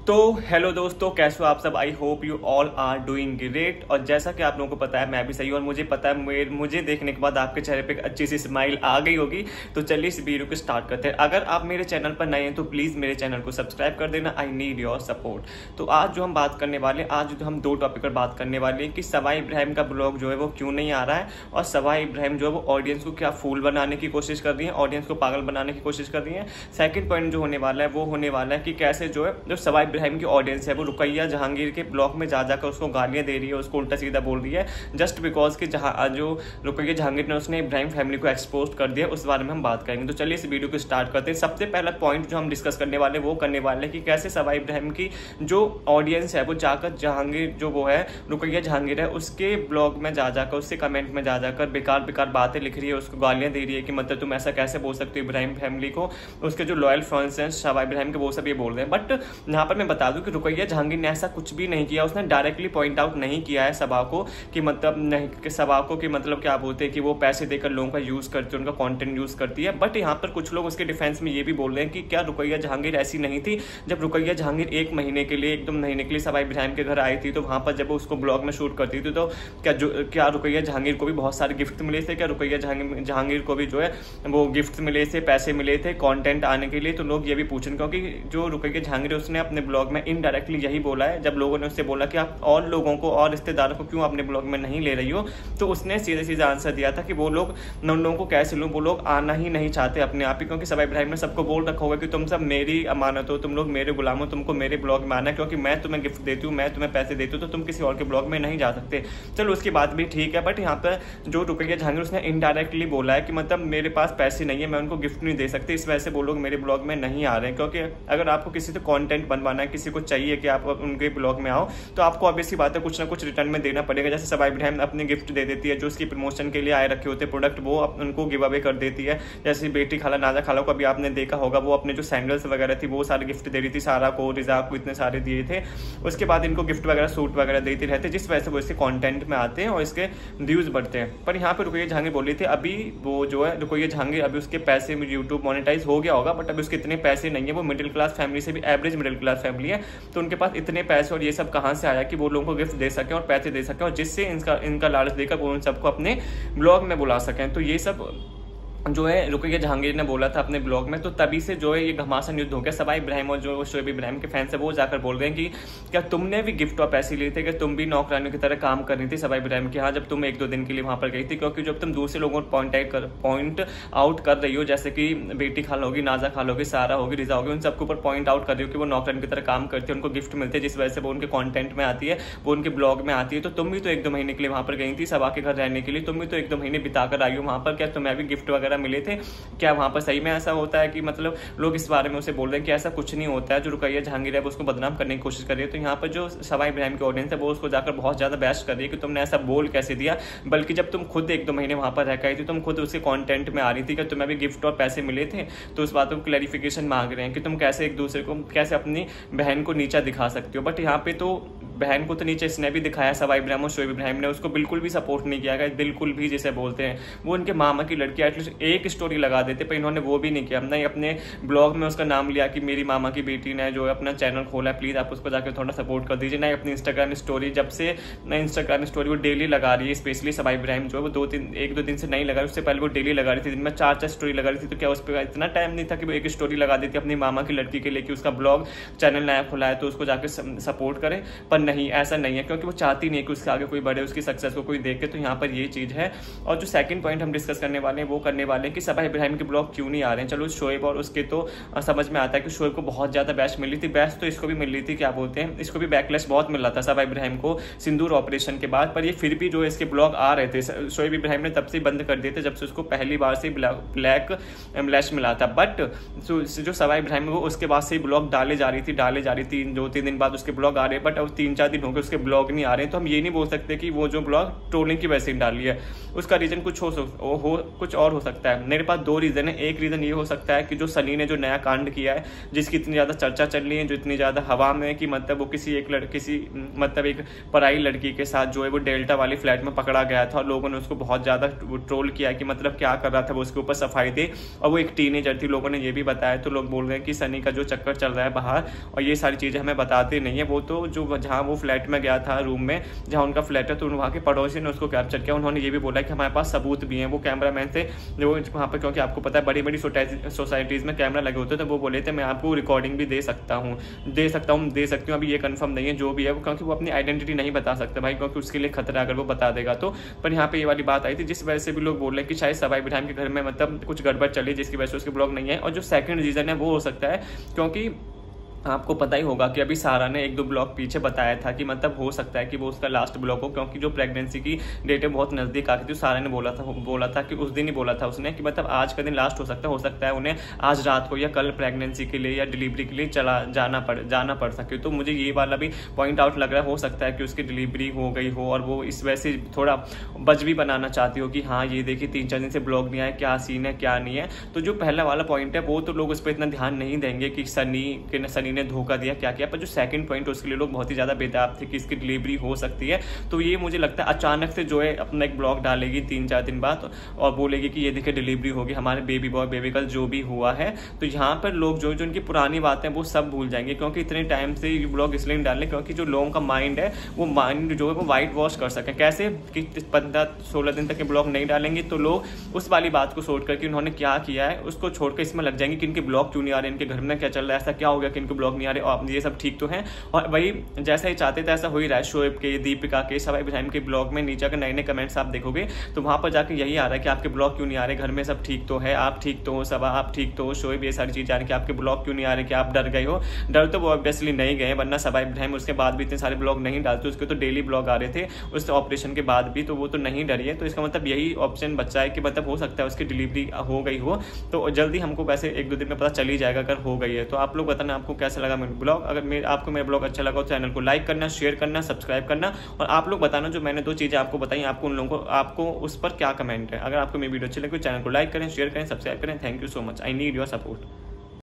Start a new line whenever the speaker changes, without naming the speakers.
तो हेलो दोस्तों, कैसे हो आप सब। I hope you all are doing great. और जैसा कि आप लोगों को पता है मैं भी सही हूँ और मुझे पता है मुझे देखने के बाद आपके चेहरे पे एक अच्छी सी स्माइल आ गई होगी। तो चलिए इस वीडियो को स्टार्ट करते हैं। अगर आप मेरे चैनल पर नए हैं तो प्लीज़ मेरे चैनल को सब्सक्राइब कर देना। I need your support. तो आज जो हम बात करने वाले हैं, आज जो हम दो टॉपिक पर बात करने वाले हैं कि सवाई इब्राहिम का ब्लॉग जो है वो क्यों नहीं आ रहा है और सवाई इब्राहिम जो है वो ऑडियंस को क्या फूल बनाने की कोशिश कर रही है, ऑडियंस को पागल बनाने की कोशिश कर रही है। सेकंड पॉइंट जो होने वाला है वो होने वाला है कि कैसे जो है जो सवाई इब्राहिम की ऑडियंस है वो रुकैया जहांगीर के ब्लॉग में जा जाकर उसको गालियां दे रही है, उसको उल्टा सीधा बोल रही है जस्ट बिकॉज कि जो रुकैया जहांगीर ने उसने इब्राहिम फैमिली को एक्सपोज कर दिया। उस बारे में हम बात करेंगे। तो चलिए इस वीडियो को स्टार्ट करते हैं। सबसे पहला पॉइंट जो हम डिस्कस करने वाले वो करने वाले हैं कि कैसे सवाई इब्राहिम की जो ऑडियंस है वो जाकर जहांगीर जो वो है रुकैया जहांगीर है उसके ब्लॉग में जा जाकर उससे कमेंट में जा जाकर बेकार बेकार बातें लिख रही है, उसको गालियां दे रही है कि मतलब तुम ऐसा कैसे बोल सकते हो इब्राहिम फैमिली को। उसके जो लॉयल फैंस हैं सवाई इब्राहिम के वो सब ये बोल रहे हैं। बट यहाँ पर मैं बता दूं कि रुकैया जहांगीर ने ऐसा कुछ भी नहीं किया। उसने डायरेक्टली पॉइंट आउट नहीं किया है सभा को कि मतलब नहीं कि सभा को कि मतलब क्या बोलते हैं कि वो पैसे देकर लोगों का यूज करती है, उनका कंटेंट यूज करती है। बट यहाँ पर कुछ लोग उसके डिफेंस में ये भी बोल रहे हैं कि क्या रुकैया जहांगीर ऐसी नहीं थी। जब रुकैया जहांगीर एक महीने के लिए 1-2 महीने के लिए सवाई इब्राहिम के घर आई थी तो वहां पर जब उसको ब्लॉग में शूट करती थी तो क्या रुकैया जहांगीर को भी बहुत सारे गिफ्ट मिले थे। क्या रुकैया जहांगीर को भी जो है वो गिफ्ट मिले थे, पैसे मिले थे कंटेंट आने के लिए। तो लोग ये भी पूछें क्योंकि जो रुकैया जहांगीर उसने अपने ब्लॉग में इनडायरेक्टली यही बोला है। जब लोगों ने उससे बोला कि आप और लोगों को और रिश्तेदारों को क्यों अपने ब्लॉग में नहीं ले रही हो, तो उसने सीधे सीधा आंसर दिया था कि वो लोग उन लोगों को कैसे लूं, वो लोग आना ही नहीं चाहते अपने आप ही। क्योंकि सवाई इब्राहिम ने सबको बोल रखा होगा कि तुम सब मेरी अमानत हो, तुम लोग मेरे गुलाम हो, तुमको मेरे ब्लॉग में आना है क्योंकि मैं तुम्हें गिफ्ट देती हूँ, मैं तुम्हें पैसे देती हूँ, तो तुम किसी और के ब्लॉग में नहीं जा सकते। चलो उसकी बात भी ठीक है। बट यहाँ पर जो रुकैया जहांगीर उसने इनडायरेक्टली बोला है कि मतलब मेरे पास पैसे नहीं है, मैं उनको गिफ्ट नहीं दे सकती, इस वजह से वो लोग मेरे ब्लॉग में नहीं आ रहे हैं। क्योंकि अगर आपको किसी से कॉन्टेंट बनवाना है, किसी को चाहिए कि आप उनके ब्लॉग में आओ, तो आपको ऑब्वियसली बात है कुछ ना कुछ रिटर्न में देना पड़ेगा। जैसे सवाई इब्राहिम अपने गिफ्ट दे देती है, जो उसकी प्रमोशन के लिए आए रखे होते प्रोडक्ट वो उनको गिव अवे कर देती है। जैसे बेटी खाला नाजा खाला को अभी आपने देखा होगा, वो अपने जो सैंडल्स वगैरह थी वो सारे गिफ्ट दे रही थी, सारा को रिजा को इतने सारे दिए थे। उसके बाद इनको गिफ्ट वगैरह सूट वगैरह देती रहते, जिस वजह से वो इसके कॉन्टेंट में आते हैं और इसके व्यूज बढ़ते हैं। पर यहाँ पे रुकैया जहांगीर बोली थी अभी वो जो है रुकैया जहांगीर अभी उसके पैसे में यूट्यूब मोनेटाइज हो गया होगा, बट अभी उसके इतने पैसे नहीं है। वो मिडिल क्लास फैमिली से भी एवरेज मिडिल क्लास फैमिली है, तो उनके पास इतने पैसे और ये सब कहाँ से आया कि वो लोगों को गिफ्ट दे सकें और पैसे दे सकें और जिससे इनका लालच देकर वो उन सबको अपने ब्लॉग में बुला सकें। तो ये सब जो है रुकैया जहांगीर ने बोला था अपने ब्लॉग में, तो तभी से जो है ये घमासान युद्ध हो गया। सवाई इब्राहिम और जो शोएब इब्राहिम के फैंस है वो जाकर बोल रहे हैं कि क्या तुमने भी गिफ्ट और पैसे लिए थे, कि तुम भी नौकरानियों की तरह काम कर रही थी सवाई इब्राहिम की। हाँ, जब तुम 1-2 दिन के लिए वहां पर गई थी, क्योंकि जब तुम दूसरे लोगों को पॉइंट आउट कर रही हो, जैसे कि बेटी खाल होगी, नाजा खाल होगी, सारा होगी, रिजा होगी, उन सबके ऊपर पॉइंट आउट कर रही हो कि वो नौकरानी की तरह काम करती है, उनको गिफ्ट मिलते हैं, जिस वजह से वो उनके कॉन्टेंट में आती है, वो उनके ब्लॉग में आती है। तो तुम भी तो 1-2 महीने के लिए वहां पर गई थी सभा के घर रहने के लिए, तुम भी तो 1-2 महीने बिताकर आई हो वहां पर। क्या तुम्हें भी गिफ्ट वगैरह मिले थे? क्या वहां पर सही में ऐसा होता है कि मतलब लोग इस बारे में उसे बोल रहे हैं कि ऐसा कुछ नहीं होता है। जो रुकैया जहांगीर है वो उसको बदनाम करने की कोशिश कर रही है। तो यहाँ पर जो सवाई इब्राहिम की ऑडियंस है वो उसको जाकर बहुत ज्यादा बहस कर रही है कि तुमने ऐसा बोल कैसे दिया। बल्कि जब तुम खुद 1-2 महीने वहां पर रह गई थी, तुम खुद उसके कॉन्टेंट में आ रही थी कि तुम्हें भी गिफ्ट और पैसे मिले थे, तो उस बात को क्लैरिफिकेशन मांग रहे हैं कि तुम कैसे एक दूसरे को कैसे अपनी बहन को नीचा दिखा सकते हो। बट यहाँ पे तो बहन को तो नीचे इसने भी दिखाया सवाई इब्राहिम और शोएब इब्राहिम ने, उसको बिल्कुल भी सपोर्ट नहीं किया गया, बिल्कुल भी, जिसे बोलते हैं वो उनके मामा की लड़की एटलीस्ट एक स्टोरी लगा देते, पर इन्होंने वो भी नहीं किया। नहीं अपने ब्लॉग में उसका नाम लिया कि मेरी मामा की बेटी ने जो है अपना चैनल खोला है, प्लीज आप उसको जाकर थोड़ा सपोर्ट कर दीजिए। नहीं अपनी इंस्टाग्राम स्टोरी, जब से नई इंस्टाग्राम स्टोरी वो डेली लगा रही है, स्पेशली सवाई इब्राहिम जो है वो 1-2 दिन से नहीं लगा रही, उससे पहले वो डेली लगा रही थी, दिन में 4-4 स्टोरी लगा रही थी। तो क्या उस पर इतना टाइम नहीं था कि वो एक स्टोरी लगा देती अपनी मामा की लड़की के लिए कि उसका ब्लॉग चैनल नया खुला है तो उसको जाकर सपोर्ट करें? पर नहीं, ऐसा नहीं है, क्योंकि वो चाहती नहीं कि उसके आगे कोई बढ़े, उसकी सक्सेस को कोई देखे। तो यहाँ पर ये चीज है। और जो सेकंड पॉइंट हम डिस्कस करने वाले हैं वो करने वाले हैं कि सवाई इब्राहिम के ब्लॉग क्यों नहीं आ रहे हैं। चलो शोएब और उसके तो समझ में आता है कि शोएब को बहुत ज्यादा बैश मिली थी, बैश तो इसको भी मिल रही थी, क्या बोलते हैं, इसको भी बैकलैश बहुत मिल रहा था सवाई इब्राहिम को सिंदूर ऑपरेशन के बाद। पर ये फिर भी जो इसके ब्लॉग आ रहे थे, शोएब इब्राहिम ने तब से बंद कर दिए थे जब से उसको पहली बार से ब्लैक लैश मिला था। बट जो सवाई इब्राहिम वो उसके बाद से ब्लॉग डाले जा रही थी 2-3 दिन बाद उसके ब्लॉग आ रहे, बट अब 3 3-4 दिन हो गए उसके ब्लॉग नहीं आ रहे हैं, तो हम ये नहीं बोल सकते कि वो जो ब्लॉग ट्रोलिंग की वजह से डाली है। उसका रीजन कुछ कुछ और हो सकता है। मेरे पास 2 रीजन है। एक रीजन ये हो सकता है कि जो सनी ने जो नया कांड किया है, जिसकी इतनी ज्यादा चर्चा चल रही है, जो इतनी ज्यादा हवा में, कि मतलब वो किसी एक पराई लड़की के साथ जो है वो डेल्टा वाली फ्लैट में पकड़ा गया था और लोगों ने उसको बहुत ज्यादा ट्रोल किया कि मतलब क्या कर रहा था वो, उसके ऊपर सफाई दे, और वो एक टीनेजर थी। लोगों ने ये भी बताया, तो लोग बोल रहे हैं कि सनी का जो चक्कर चल रहा है बाहर, और ये सारी चीजें हमें बताते नहीं है। वो तो जो जहाँ वो फ्लैट में गया था, रूम में जहाँ उनका फ्लैट है, तो वहाँ के पड़ोसी ने उसको कैप्चर किया। उन्होंने ये भी बोला कि हमारे पास सबूत भी हैं। वो कैमरामैन से जो वहाँ पर, क्योंकि आपको पता है बड़ी बड़ी सोसाइटीज में कैमरा लगे होते हैं, तो वो बोले थे मैं आपको रिकॉर्डिंग भी दे सकती हूँ। अभी ये कंफर्म नहीं है जो भी है वो, क्योंकि वो अपनी आइडेंटिटी नहीं बता सकता भाई, क्योंकि उसके लिए खतरा अगर वो बता देगा तो। पर यहाँ पे ये वाली बात आई थी, जिस वजह से भी लोग बोल रहे हैं कि शायद सवाई इब्राहिम के घर में मतलब कुछ गड़बड़ चली, जिसकी वजह से उसके ब्लॉग नहीं है। और जो सेकंड रीजन है वो हो सकता है, क्योंकि आपको पता ही होगा कि अभी सारा ने 1-2 ब्लॉग पीछे बताया था कि मतलब हो सकता है कि वो उसका लास्ट ब्लॉग हो, क्योंकि जो प्रेगनेंसी की डेट है बहुत नजदीक आ गई थी। सारा ने बोला था कि उस दिन ही बोला था उसने कि मतलब आज का दिन लास्ट हो सकता है उन्हें आज रात को या कल प्रेगनेंसी के लिए या डिलीवरी के लिए जाना पड़ सके। तो मुझे ये वाला भी पॉइंट आउट लग रहा है, हो सकता है कि उसकी डिलीवरी हो गई हो और वो इस वजह से थोड़ा बच भी बनाना चाहती हो कि हाँ ये देखिए 3-4 दिन से ब्लॉग नहीं आया, क्या सीन है क्या नहीं है। तो जो पहला वाला पॉइंट है वो तो लोग उस पर इतना ध्यान नहीं देंगे कि सनी ने धोखा दिया क्या किया, पर जो सेकंड पॉइंट है उसके लिए लोग बहुत ही ज्यादा बेताब थे कि इसकी डिलीवरी हो सकती है। तो ये मुझे लगता है अचानक से जो है अपना एक ब्लॉग डालेगी 3-4 दिन बाद और बोलेगी कि ये देखिए डिलीवरी होगी, हमारे बेबी बॉय बेबी गर्ल जो भी हुआ है। तो यहाँ पर लोग जो उनकी पुरानी बातें वो सब भूल जाएंगे, क्योंकि इतने टाइम से ये ब्लॉग इसलिए नहीं डाले क्योंकि जो लोगों का माइंड है वो माइंड जो है वो वाइट वॉश कर सके। कैसे कि 15-16 दिन तक के ब्लॉग नहीं डालेंगे तो लोग उस वाली बात को छोड़ करके उन्होंने क्या किया है उसको छोड़कर इसमें लग जाएंगे कि इनके ब्लॉग क्यों नहीं आ रहे, इनके घर में क्या चल रहा है, ऐसा क्या हो गया कि इनके ब्लॉग नहीं आ रहे, और ये सब ठीक तो है। और वही जैसा ही चाहते थे ऐसा हो ही रहा है। शोएब के, दीपिका के, सवाई इब्राहिम के ब्लॉग में नीचे के नए कमेंट्स आप देखोगे तो वहां पर जाकर यही आ रहा है कि आपके ब्लॉग क्यों नहीं आ रहे, घर में सब ठीक तो है, आप ठीक तो हो, सब आप ठीक तो हो, शोएब, ये सारी चीजें आ रही कि आपके ब्लॉग क्यों नहीं आ रहे, कि आप डर गए हो। डर तो वो ऑब्वियसली नहीं गए, वरना सवाई इब्राहिम उसके बाद भी इतने सारे ब्लॉग नहीं डालते, उसके तो डेली ब्लॉग आ रहे थे उस ऑपरेशन के बाद भी, तो वो तो नहीं डरी है। तो इसका मतलब यही ऑप्शन बच्चा है कि मतलब हो सकता है उसकी डिलीवरी हो गई हो, तो जल्दी हमको वैसे 1-2 दिन में पता चल ही जाएगा अगर हो गई है। तो आप लोग बताना आपको कैसा लगा मेरा ब्लॉग। अगर आपको मेरा ब्लॉग अच्छा लगा तो चैनल को लाइक करना, शेयर करना, सब्सक्राइब करना, और आप लोग बताना जो मैंने 2 चीजें आपको बताई आपको उन लोगों को आपको उस पर क्या कमेंट है। अगर आपको मेरी वीडियो अच्छी लगे तो चैनल को लाइक करें, शेयर करें, सब्सक्राइब करें। Thank you so much, I need your support.